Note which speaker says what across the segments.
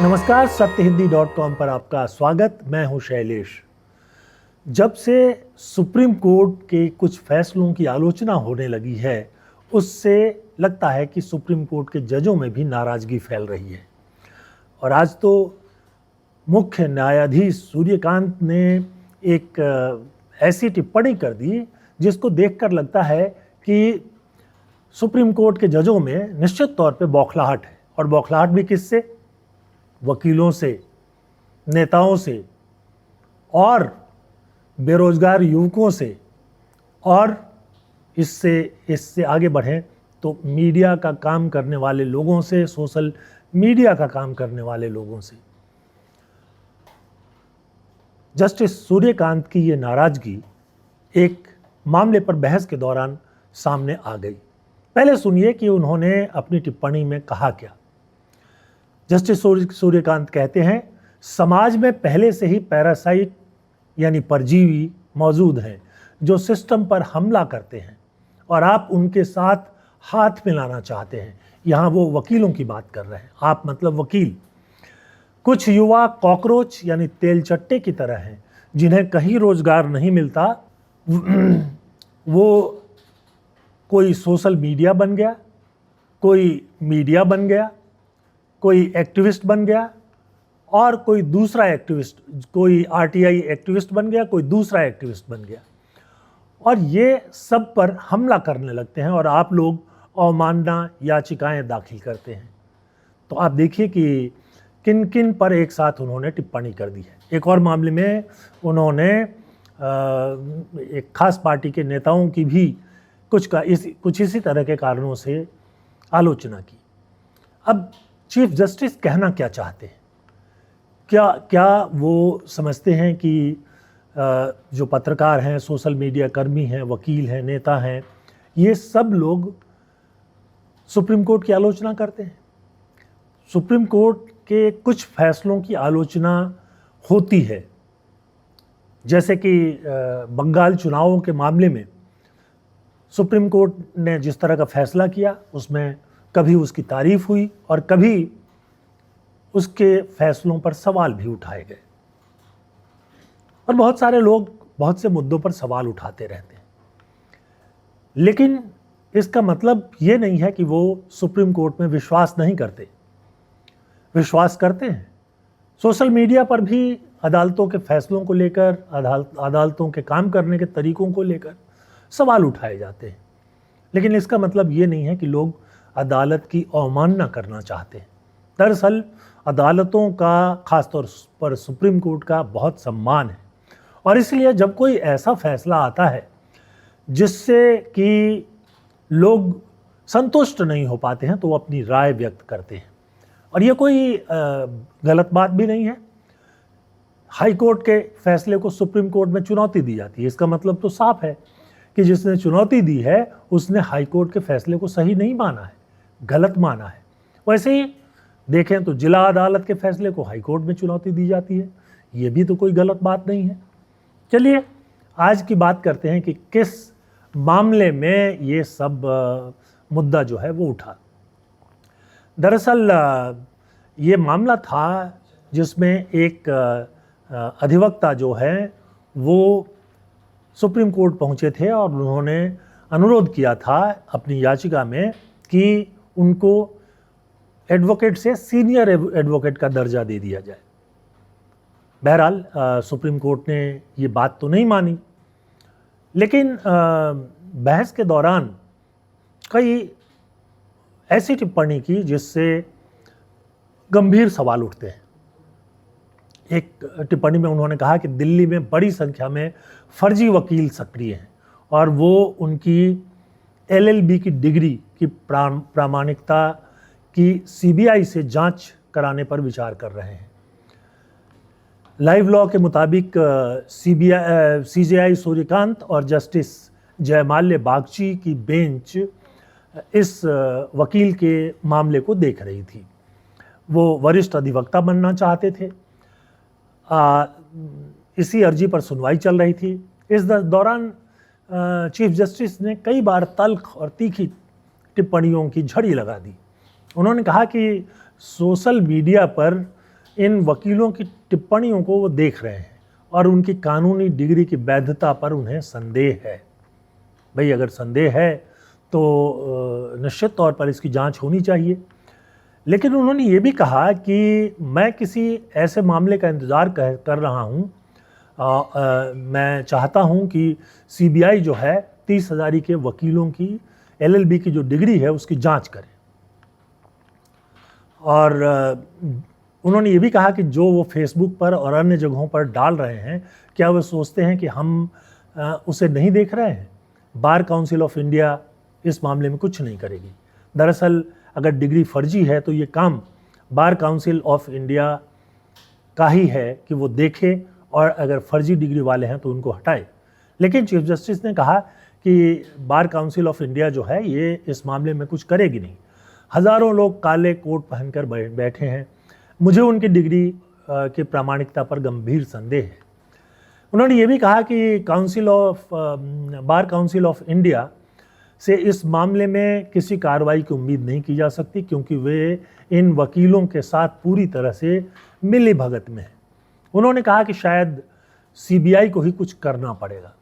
Speaker 1: नमस्कार, सत्यहिंदी.com पर आपका स्वागत। मैं हूं शैलेश। जब से सुप्रीम कोर्ट के कुछ फैसलों की आलोचना होने लगी है, उससे लगता है कि सुप्रीम कोर्ट के जजों में भी नाराजगी फैल रही है। और आज तो मुख्य न्यायाधीश सूर्यकांत ने एक ऐसी टिप्पणी कर दी जिसको देखकर लगता है कि सुप्रीम कोर्ट के जजों में निश्चित तौर पे बौखलाहट है। और बौखलाहट भी किससे? वकीलों से, नेताओं से और बेरोजगार युवकों से, और इससे आगे बढ़ें तो मीडिया का काम करने वाले लोगों से, सोशल मीडिया का काम करने वाले लोगों से। जस्टिस सूर्यकांत की ये नाराजगी एक मामले पर बहस के दौरान सामने आ गई। पहले सुनिए कि उन्होंने अपनी टिप्पणी में कहा क्या। जस्टिस सूर्यकांत कहते हैं, समाज में पहले से ही पैरासाइट यानी परजीवी मौजूद हैं जो सिस्टम पर हमला करते हैं और आप उनके साथ हाथ मिलाना चाहते हैं। यहाँ वो वकीलों की बात कर रहे हैं, आप मतलब वकील। कुछ युवा कॉकरोच यानी तेल चट्टे की तरह हैं जिन्हें कहीं रोजगार नहीं मिलता। वो कोई सोशल मीडिया बन गया, कोई मीडिया बन गया, कोई एक्टिविस्ट बन गया और कोई दूसरा एक्टिविस्ट, कोई आरटीआई एक्टिविस्ट बन गया, कोई दूसरा एक्टिविस्ट बन गया, और ये सब पर हमला करने लगते हैं और आप लोग अवमानना याचिकाएं दाखिल करते हैं। तो आप देखिए कि किन किन पर एक साथ उन्होंने टिप्पणी कर दी है। एक और मामले में उन्होंने एक खास पार्टी के नेताओं की भी कुछ इसी तरह के कारणों से आलोचना की। अब चीफ जस्टिस कहना क्या चाहते हैं? क्या वो समझते हैं कि जो पत्रकार हैं, सोशल मीडिया कर्मी हैं, वकील हैं, नेता हैं, ये सब लोग सुप्रीम कोर्ट की आलोचना करते हैं? सुप्रीम कोर्ट के कुछ फैसलों की आलोचना होती है, जैसे कि बंगाल चुनावों के मामले में सुप्रीम कोर्ट ने जिस तरह का फैसला किया, उसमें कभी उसकी तारीफ हुई और कभी उसके फैसलों पर सवाल भी उठाए गए। और बहुत सारे लोग बहुत से मुद्दों पर सवाल उठाते रहते हैं, लेकिन इसका मतलब ये नहीं है कि वो सुप्रीम कोर्ट में विश्वास नहीं करते। विश्वास करते हैं। सोशल मीडिया पर भी अदालतों के फैसलों को लेकर, अदालतों के काम करने के तरीकों को लेकर सवाल उठाए जाते हैं, लेकिन इसका मतलब ये नहीं है कि लोग अदालत की अवमानना करना चाहते हैं। दरअसल अदालतों का, खासतौर पर सुप्रीम कोर्ट का, बहुत सम्मान है और इसलिए जब कोई ऐसा फैसला आता है जिससे कि लोग संतुष्ट नहीं हो पाते हैं तो वो अपनी राय व्यक्त करते हैं। और ये कोई गलत बात भी नहीं है। हाई कोर्ट के फैसले को सुप्रीम कोर्ट में चुनौती दी जाती है, इसका मतलब तो साफ है कि जिसने चुनौती दी है उसने हाई कोर्ट के फैसले को सही नहीं माना है, गलत माना है। वैसे ही देखें तो जिला अदालत के फैसले को हाई कोर्ट में चुनौती दी जाती है, ये भी तो कोई गलत बात नहीं है। चलिए आज की बात करते हैं कि किस मामले में ये सब मुद्दा जो है वो उठा। दरअसल ये मामला था जिसमें एक अधिवक्ता जो है वो सुप्रीम कोर्ट पहुंचे थे और उन्होंने अनुरोध किया था अपनी याचिका में कि उनको एडवोकेट से सीनियर एडवोकेट का दर्जा दे दिया जाए। बहरहाल सुप्रीम कोर्ट ने ये बात तो नहीं मानी, लेकिन बहस के दौरान कई ऐसी टिप्पणी की जिससे गंभीर सवाल उठते हैं। एक टिप्पणी में उन्होंने कहा कि दिल्ली में बड़ी संख्या में फर्जी वकील सक्रिय हैं और वो उनकी एलएलबी की डिग्री की प्रामाणिकता की सीबीआई से जांच कराने पर विचार कर रहे हैं। लाइव लॉ के मुताबिक सीजेआई सूर्यकांत और जस्टिस जयमाल्य बागची की बेंच इस वकील के मामले को देख रही थी। वो वरिष्ठ अधिवक्ता बनना चाहते थे। इसी अर्जी पर सुनवाई चल रही थी। इस दौरान चीफ जस्टिस ने कई बार तल्ख और तीखी टिप्पणियों की झड़ी लगा दी। उन्होंने कहा कि सोशल मीडिया पर इन वकीलों की टिप्पणियों को वो देख रहे हैं और उनकी कानूनी डिग्री की वैधता पर उन्हें संदेह है। भाई अगर संदेह है तो निश्चित तौर पर इसकी जांच होनी चाहिए। लेकिन उन्होंने ये भी कहा कि मैं किसी ऐसे मामले का इंतज़ार कर रहा हूँ, मैं चाहता हूँ कि सीबीआई जो है 30 हज़ारी के वकीलों की एलएलबी की जो डिग्री है उसकी जांच करे। और उन्होंने ये भी कहा कि जो वो फेसबुक पर और अन्य जगहों पर डाल रहे हैं, क्या वो सोचते हैं कि हम उसे नहीं देख रहे हैं? बार काउंसिल ऑफ इंडिया इस मामले में कुछ नहीं करेगी। दरअसल अगर डिग्री फर्जी है तो ये काम बार काउंसिल ऑफ इंडिया का ही है कि वो देखे और अगर फर्जी डिग्री वाले हैं तो उनको हटाए। लेकिन चीफ जस्टिस ने कहा कि बार काउंसिल ऑफ इंडिया जो है ये इस मामले में कुछ करेगी नहीं। हज़ारों लोग काले कोट पहनकर बैठे हैं, मुझे उनकी डिग्री की प्रामाणिकता पर गंभीर संदेह है। उन्होंने ये भी कहा कि बार काउंसिल ऑफ इंडिया से इस मामले में किसी कार्रवाई की उम्मीद नहीं की जा सकती, क्योंकि वे इन वकीलों के साथ पूरी तरह से मिली भगत में हैं। उन्होंने कहा कि शायद सीबीआई को ही कुछ करना पड़ेगा।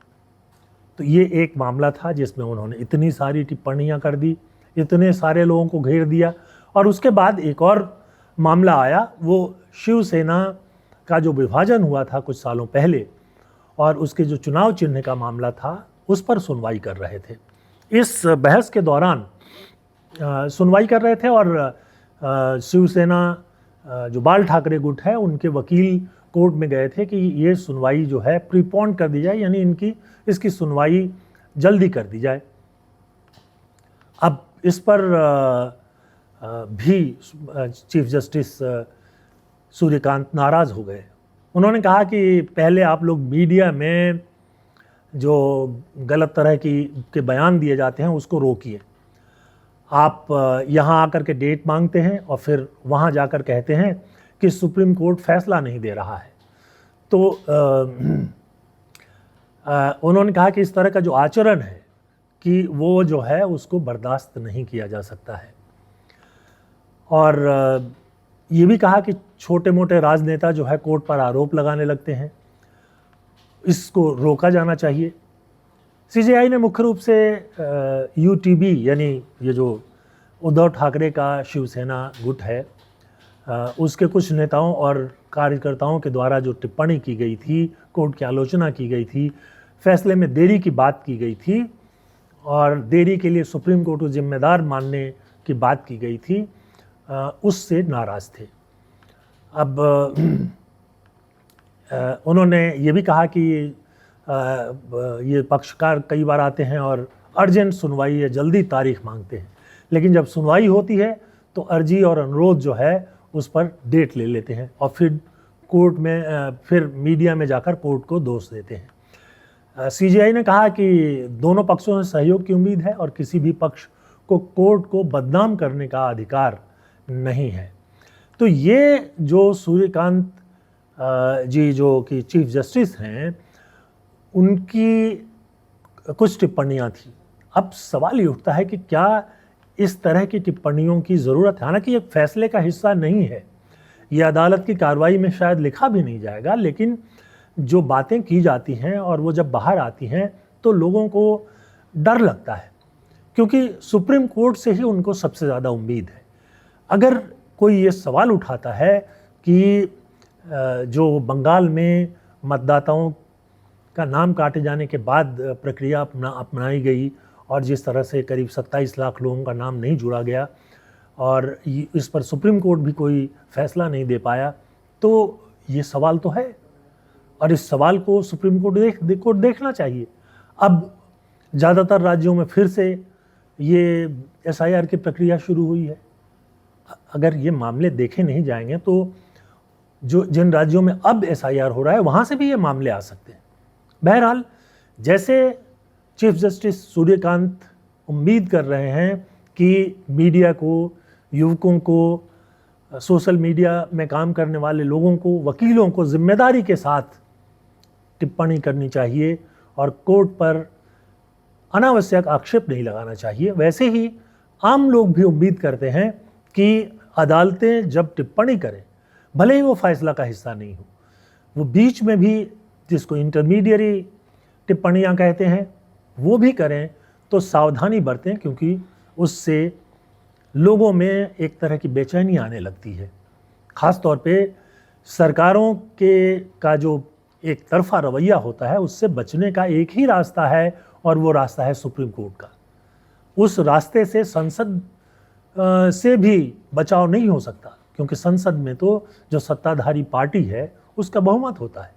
Speaker 1: तो ये एक मामला था जिसमें उन्होंने इतनी सारी टिप्पणियां कर दी, इतने सारे लोगों को घेर दिया। और उसके बाद एक और मामला आया, वो शिवसेना का जो विभाजन हुआ था कुछ सालों पहले और उसके जो चुनाव चिन्ह का मामला था, उस पर सुनवाई कर रहे थे। इस बहस के दौरान सुनवाई कर रहे थे और शिवसेना जो बाल ठाकरे गुट है उनके वकील कोर्ट में गए थे कि ये सुनवाई जो है प्रीपोन कर दी जाए, यानी इसकी सुनवाई जल्दी कर दी जाए। अब इस पर भी चीफ जस्टिस सूर्यकांत नाराज़ हो गए। उन्होंने कहा कि पहले आप लोग मीडिया में जो गलत तरह के बयान दिए जाते हैं उसको रोकिए। आप यहाँ आकर के डेट मांगते हैं और फिर वहाँ जाकर कहते हैं कि सुप्रीम कोर्ट फैसला नहीं दे रहा है। तो उन्होंने कहा कि इस तरह का जो आचरण है कि वो जो है उसको बर्दाश्त नहीं किया जा सकता है। और ये भी कहा कि छोटे मोटे राजनेता जो है कोर्ट पर आरोप लगाने लगते हैं, इसको रोका जाना चाहिए। सीजेआई ने मुख्य रूप से यूटीबी यानी ये जो उद्धव ठाकरे का शिवसेना गुट है उसके कुछ नेताओं और कार्यकर्ताओं के द्वारा जो टिप्पणी की गई थी, कोर्ट की आलोचना की गई थी, फैसले में देरी की बात की गई थी और देरी के लिए सुप्रीम कोर्ट को जिम्मेदार मानने की बात की गई थी, उससे नाराज़ थे। अब उन्होंने ये भी कहा कि ये पक्षकार कई बार आते हैं और अर्जेंट सुनवाई या जल्दी तारीख मांगते हैं, लेकिन जब सुनवाई होती है तो अर्जी और अनुरोध जो है उस पर डेट ले लेते हैं और फिर कोर्ट में फिर मीडिया में जाकर कोर्ट को दोष देते हैं। सीजेआई ने कहा कि दोनों पक्षों से सहयोग की उम्मीद है और किसी भी पक्ष को कोर्ट को बदनाम करने का अधिकार नहीं है। तो ये जो सूर्यकांत जी जो कि चीफ जस्टिस हैं, उनकी कुछ टिप्पणियां थी। अब सवाल ये उठता है कि क्या इस तरह की टिप्पणियों की ज़रूरत है? हालांकि ये फैसले का हिस्सा नहीं है, ये अदालत की कार्रवाई में शायद लिखा भी नहीं जाएगा, लेकिन जो बातें की जाती हैं और वो जब बाहर आती हैं तो लोगों को डर लगता है, क्योंकि सुप्रीम कोर्ट से ही उनको सबसे ज़्यादा उम्मीद है। अगर कोई ये सवाल उठाता है कि जो बंगाल में मतदाताओं का नाम काटे जाने के बाद प्रक्रिया अपनाई गई और जिस तरह से करीब 27 लाख लोगों का नाम नहीं जुड़ा गया और इस पर सुप्रीम कोर्ट भी कोई फैसला नहीं दे पाया, तो ये सवाल तो है और इस सवाल को सुप्रीम कोर्ट देखना चाहिए। अब ज़्यादातर राज्यों में फिर से ये एसआईआर की प्रक्रिया शुरू हुई है। अगर ये मामले देखे नहीं जाएंगे तो जिन राज्यों में अब एसआईआर हो रहा है वहाँ से भी ये मामले आ सकते हैं। बहरहाल, जैसे चीफ जस्टिस सूर्यकांत उम्मीद कर रहे हैं कि मीडिया को, युवकों को, सोशल मीडिया में काम करने वाले लोगों को, वकीलों को जिम्मेदारी के साथ टिप्पणी करनी चाहिए और कोर्ट पर अनावश्यक आक्षेप नहीं लगाना चाहिए, वैसे ही आम लोग भी उम्मीद करते हैं कि अदालतें जब टिप्पणी करें भले ही वो फैसला का हिस्सा नहीं हो, वो बीच में भी जिसको इंटरमीडिएरी टिप्पणियां कहते हैं वो भी करें तो सावधानी बरतें, क्योंकि उससे लोगों में एक तरह की बेचैनी आने लगती है। ख़ास तौर पे सरकारों के का जो एक तरफा रवैया होता है उससे बचने का एक ही रास्ता है, और वो रास्ता है सुप्रीम कोर्ट का। उस रास्ते से संसद से भी बचाव नहीं हो सकता, क्योंकि संसद में तो जो सत्ताधारी पार्टी है उसका बहुमत होता है,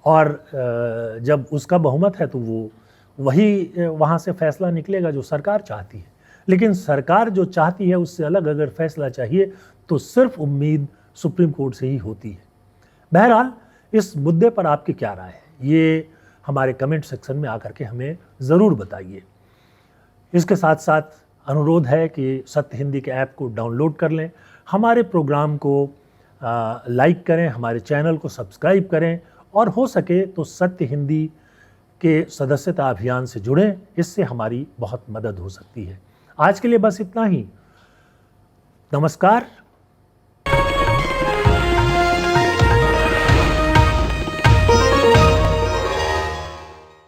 Speaker 1: और जब उसका बहुमत है तो वो वही वहाँ से फैसला निकलेगा जो सरकार चाहती है। लेकिन सरकार जो चाहती है उससे अलग अगर फैसला चाहिए तो सिर्फ उम्मीद सुप्रीम कोर्ट से ही होती है। बहरहाल इस मुद्दे पर आपकी क्या राय है, ये हमारे कमेंट सेक्शन में आकर के हमें ज़रूर बताइए। इसके साथ साथ अनुरोध है कि सत्य हिंदी के ऐप को डाउनलोड कर लें, हमारे प्रोग्राम को लाइक करें, हमारे चैनल को सब्सक्राइब करें, और हो सके तो सत्य हिंदी के सदस्यता अभियान से जुड़ें, इससे हमारी बहुत मदद हो सकती है। आज के लिए बस इतना ही। नमस्कार।